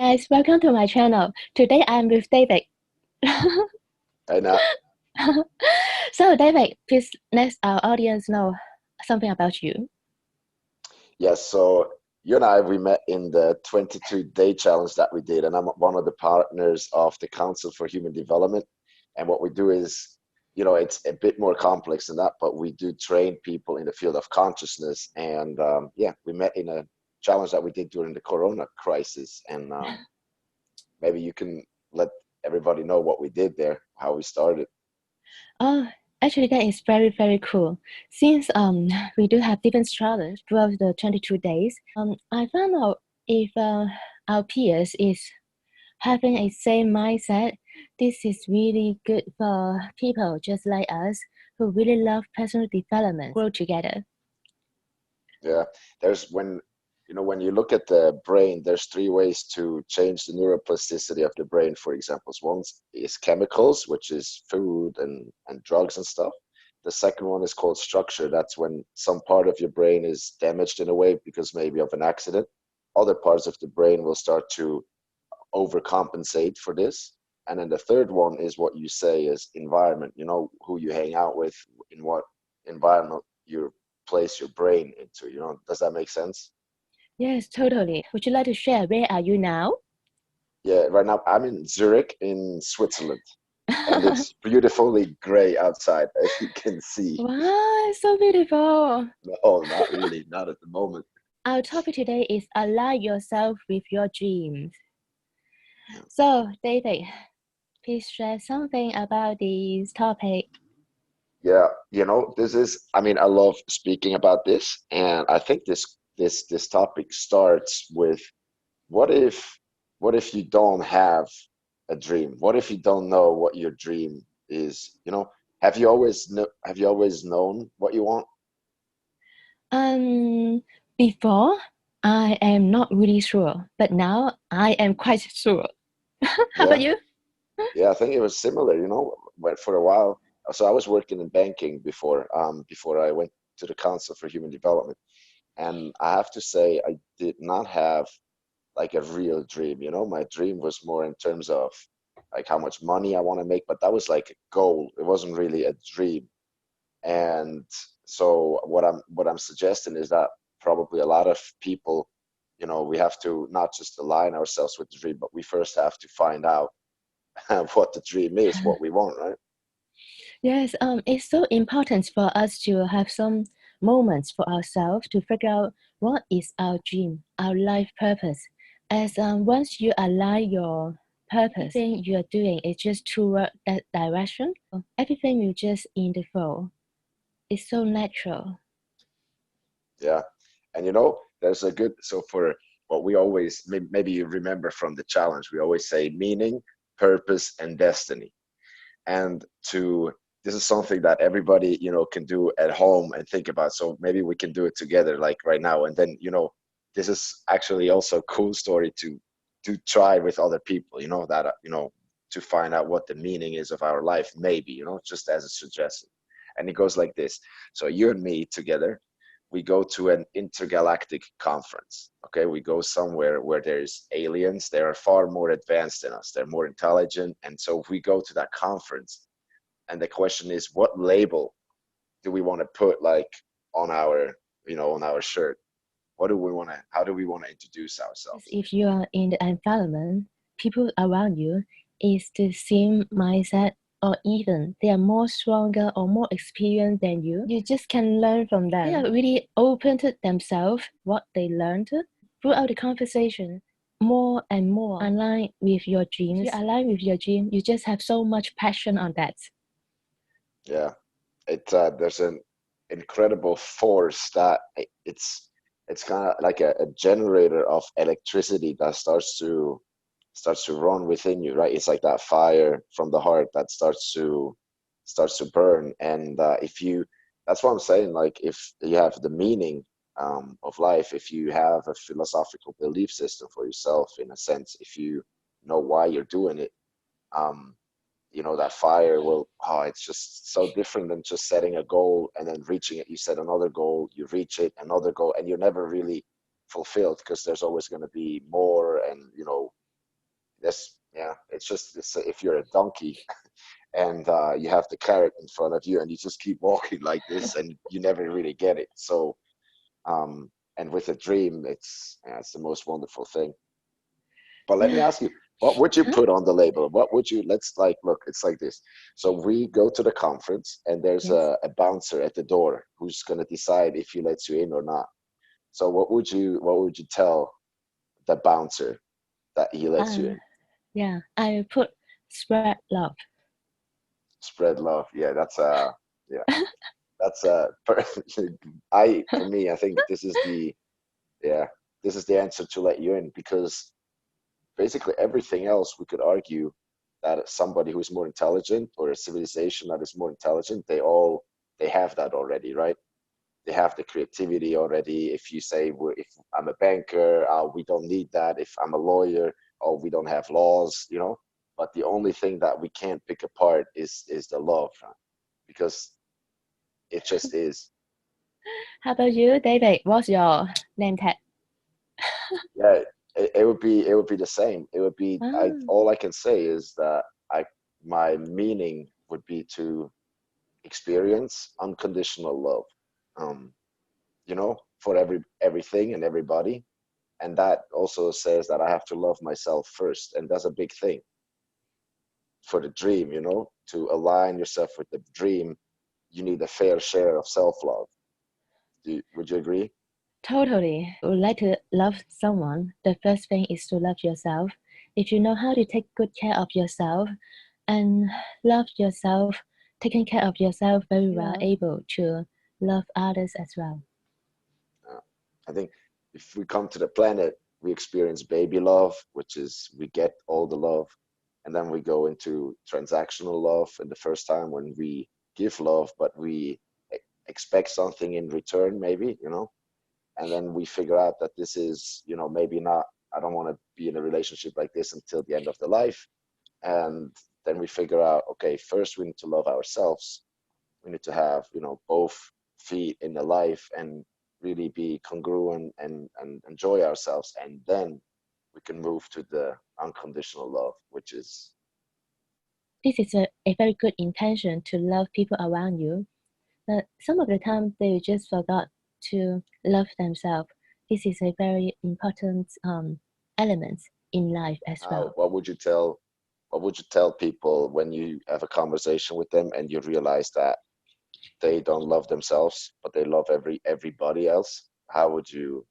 Guys, welcome to my channel. Today I'm with David. Hey, Nat. So David, please let our audience know something about you. Yes, so you and I, we met in the 22-day challenge that we did, and I'm one of the partners of the Council for Human Development. And what we do is, it's a bit more complex than that, but we do train people in the field of consciousness. And yeah, we met in a challenge that we did during the Corona crisis. And maybe you can let everybody know what we did there, how we started. Oh, actually that is very, very cool. Since we do have different challenges throughout the 22 days, I found out if our peers is having a same mindset, this is really good for people just like us who really love personal development, grow together. Yeah, there's when you look at the brain, there's three ways to change the neuroplasticity of the brain, for example. One is chemicals, which is food and drugs and stuff. The second one is called structure. That's when some part of your brain is damaged in a way because maybe of an accident. Other parts of the brain will start to overcompensate for this. And then the third one is what you say is environment, who you hang out with, in what environment you place your brain into, does that make sense? Yes, totally. Would you like to share where are you now? Yeah, right now I'm in Zurich in Switzerland, and it's beautifully gray outside, as you can see. Wow, it's so beautiful. No, not really, not at the moment. Our topic today is align yourself with your dreams. So, David, please share something about this topic. Yeah, I mean, I love speaking about this, and I think this topic starts with what if what if you don't have a dream? What if you don't know what your dream is? Have you always known what you want? Um, Before, I am not really sure, but now I am quite sure. How about Yeah. you? Yeah, I think it was similar, but for a while. So I was working in banking before I went to the Council for Human Development. And I have to say, I did not have like a real dream. My dream was more in terms of like how much money I want to make, but that was like a goal. It wasn't really a dream. And so what I'm suggesting is that probably a lot of people, we have to not just align ourselves with the dream, but we first have to find out what the dream is, what we want, right? Yes, it's so important for us to have some moments for ourselves to figure out what is our dream, our life purpose. As once you align your purpose, everything you are doing is just toward that direction. Everything will just in the flow. It's so natural. Yeah. And there's a good, so for what we always, maybe you remember from the challenge, we always say meaning, purpose, and destiny. And this is something that everybody, can do at home and think about. So maybe we can do it together, like right now. And then, this is actually also a cool story to try with other people, to find out what the meaning is of our life, maybe, just as a suggestion. And it goes like this. So you and me together, we go to an intergalactic conference. Okay, we go somewhere where there's aliens. They are far more advanced than us. They're more intelligent. And so if we go to that conference, and the question is, what label do we want to put like on our, on our shirt? What do we want to? How do we want to introduce ourselves? If you are in the environment, people around you is the same mindset or even they are more stronger or more experienced than you. You just can learn from them. They are really open to themselves, what they learned throughout the conversation. More and more align with your dreams. If you align with your dream, you just have so much passion on that. Yeah, there's an incredible force that it's kind of like a generator of electricity that starts to run within you, right? It's like that fire from the heart that starts to burn. And if you, that's what I'm saying. Like if you have the meaning of life, if you have a philosophical belief system for yourself, in a sense, if you know why you're doing it, um, that fire will, oh, it's just so different than just setting a goal and then reaching it. You set another goal, you reach it, another goal, and you're never really fulfilled because there's always going to be more, and This, yeah, it's just if you're a donkey and you have the carrot in front of you and you just keep walking like this and you never really get it. So, and with a dream, it's the most wonderful thing. But let me ask you, what would you Huh? put on the label? What would you, let's like, look, it's like this. So we go to the conference and there's Yes. a bouncer at the door who's going to decide if he lets you in or not. So what would you tell the bouncer that he lets you Uh, in? yeah, I put spread love. Spread love. Yeah, yeah, that's for me, I think yeah, this is the answer to let you in because basically everything else we could argue that somebody who's more intelligent or a civilization that is more intelligent, they have that already, right? They have the creativity already. If you say if I'm a banker, we don't need that. If I'm a lawyer, oh, we don't have laws, you know. But the only thing that we can't pick apart is the love, right? Because it just is. How about you, David? What's your name tag? Yeah, it would be the same. It would be I Ah, all I can say is that I my meaning would be to experience unconditional love. Um, for everything and everybody. And that also says that I have to love myself first. And that's a big thing for the dream, to align yourself with the dream, you need a fair share of self-love. Would you agree? totally. Would like to love someone. The first thing is to love yourself. If you know how to take good care of yourself and love yourself, taking care of yourself very well, able to love others as well. Uh, I think if we come to the planet, we experience baby love, which is we get all the love, and then we go into transactional love. And the first time when we give love, but we expect something in return, maybe, and then we figure out that this is, maybe not, I don't want to be in a relationship like this until the end of the life. And then we figure out, okay, first we need to love ourselves. We need to have, both feet in the life and really be congruent and enjoy ourselves. And then we can move to the unconditional love, which is, This is a very good intention to love people around you. But some of the time they just forgot to love themselves. This is a very important element in life as uh, well. what would you tell what would you tell people when you have a conversation with them and you realize that they don't love themselves, but they love everybody else? What would you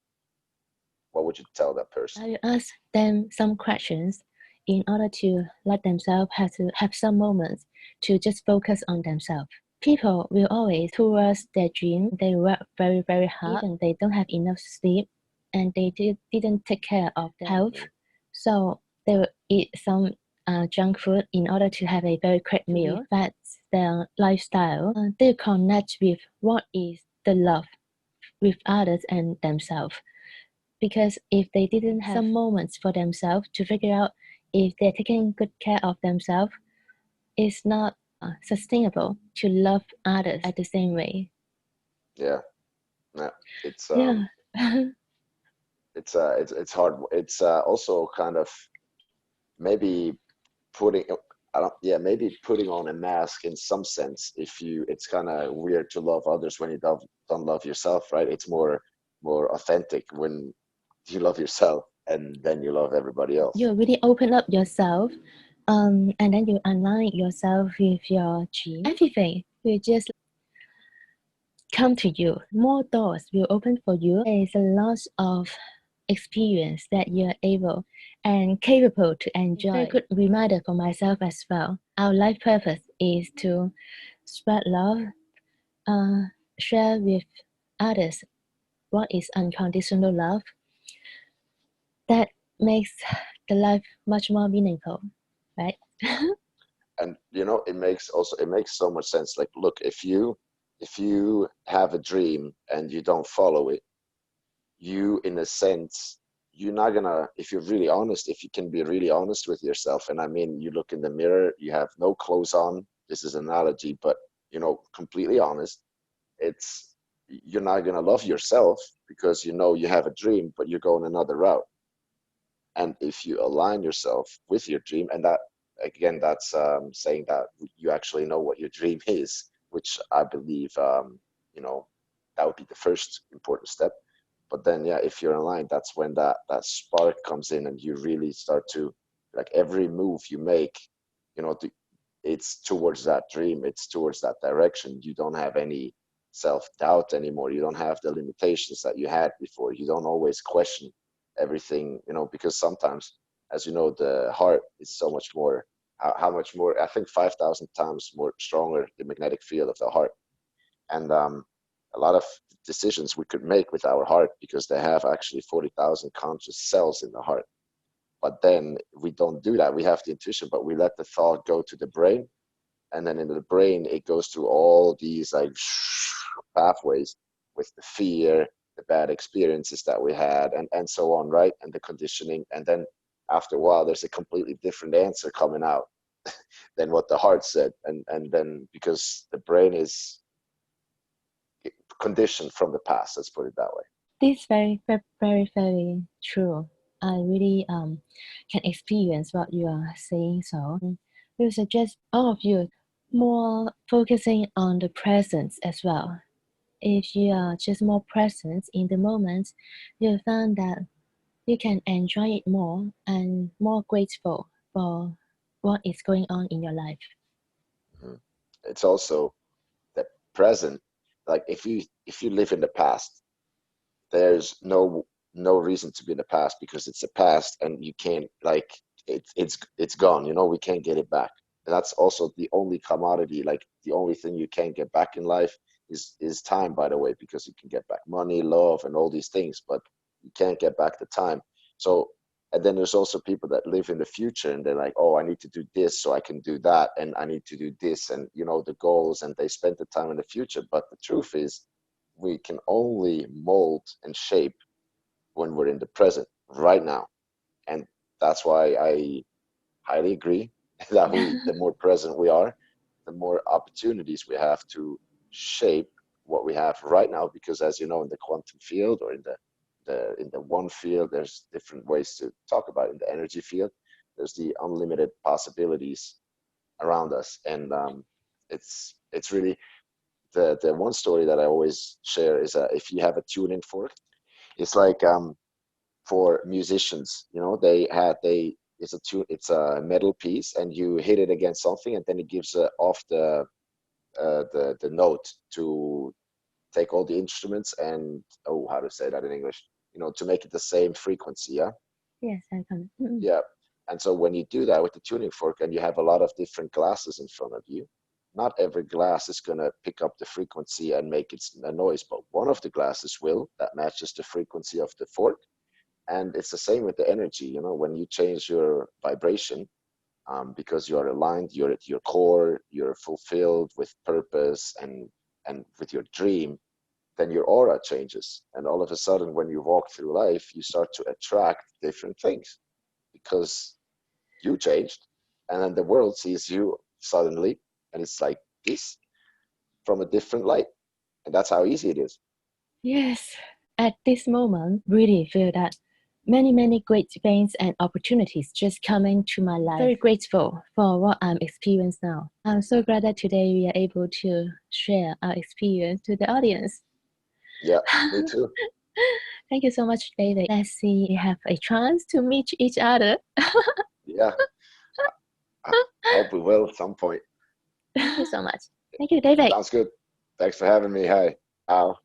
tell that person? I ask them some questions in order to let themselves have to have some moments to just focus on themselves. People will always towards their dream. They work very, very hard and they don't have enough sleep and they didn't take care of their health. Mhm. So they will eat some junk food in order to have a very quick meal. That's their lifestyle. They connect with what is the love with others and themselves. Because if they didn't have some moments for themselves to figure out if they're taking good care of themselves, it's not sustainable to love others at the same way. Yeah, yeah. It's Yeah. it's hard. It's also kind of maybe putting I don't yeah maybe putting on a mask in some sense. If you It's kind of weird to love others when you don't love yourself, right? It's more authentic when you love yourself and then you love everybody else. You really open up yourself, and then you align yourself with your dream. Everything will just come to you. More doors will open for you. There is a lot of experience that you're able and capable to enjoy. Very good reminder for myself as well. Our life purpose is to spread love, uh, share with others what is unconditional love. That makes the life much more meaningful, right? And it makes so much sense. Like, look, if you have a dream and you don't follow it, you in a sense, you're not gonna, if you're really honest, if you can be really honest with yourself, and I mean, you look in the mirror, you have no clothes on, this is an analogy, but completely honest, it's you're not gonna love yourself because you have a dream but you're going another route. And if you align yourself with your dream, and that again, that's saying that you actually know what your dream is, which I believe, you know, that would be the first important step. But then, yeah, if you're aligned, that's when that spark comes in, and you really start to, like, every move you make, you know, it's towards that dream, it's towards that direction. You don't have any self-doubt anymore. You don't have the limitations that you had before. You don't always question everything, you know, because sometimes, as you know, the heart is so much more, how much more, I think 5,000 times more stronger, the magnetic field of the heart. And a lot of decisions we could make with our heart, because they have actually 40,000 conscious cells in the heart. But then we don't do that. We have the intuition, but we let the thought go to the brain, and then in the brain it goes through all these like pathways with the fear, the bad experiences that we had, and so on, right? And the conditioning. And then after a while there's a completely different answer coming out than what the heart said. And then because the brain is conditioned from the past, let's put it that way. This is very, very, very, very true. I really can experience what you are saying. So we suggest all of you more focusing on the presence as well. If you are just more present in the moment, you'll find that you can enjoy it more and more grateful for what is going on in your life. Mhm. It's also the present. Like if you live in the past, there's no reason to be in the past, because it's a past and you can't, like, it's gone, you know, we can't get it back. And that's also the only commodity, like the only thing you can get back in life is time, by the way, because you can get back money, love, and all these things, but you can't get back the time. So, and then there's also people that live in the future, and they're like, oh, I need to do this so I can do that, and I need to do this, and you know, the goals, and they spend the time in the future. But the truth is, we can only mold and shape when we're in the present right now. And that's why I highly agree that the more present we are, the more opportunities we have to shape what we have right now. Because as you know, in the quantum field, or in the one field, there's different ways to talk about it. In the energy field, there's the unlimited possibilities around us. And it's really, the one story that I always share is, if you have a tuning fork, it's like, for musicians, you know, it's a metal piece, and you hit it against something, and then it gives off the note to take all the instruments and, oh, how to say that in English, you know, to make it the same frequency. Yeah. Yes, I can. Yeah. And so when you do that with the tuning fork, and you have a lot of different glasses in front of you, not every glass is going to pick up the frequency and make it a noise, but one of the glasses will, that matches the frequency of the fork. And it's the same with the energy, you know, when you change your vibration, because you're aligned, you're at your core, you're fulfilled with purpose, and with your dream, then your aura changes. And all of a sudden, when you walk through life, you start to attract different things, because you changed, and then the world sees you suddenly, and it's like this, from a different light. And that's how easy it is. Yes, at this moment, really feel that many, many great things and opportunities just come into my life. Very grateful for what I'm experiencing now. I'm so glad that today we are able to share our experience to the audience. Yeah, me too. Thank you so much, David. Let's see if we have a chance to meet each other. Yeah, I hope we will at some point. Thank you so much. Thank you, David. Sounds good. Thanks for having me. Hi. Al.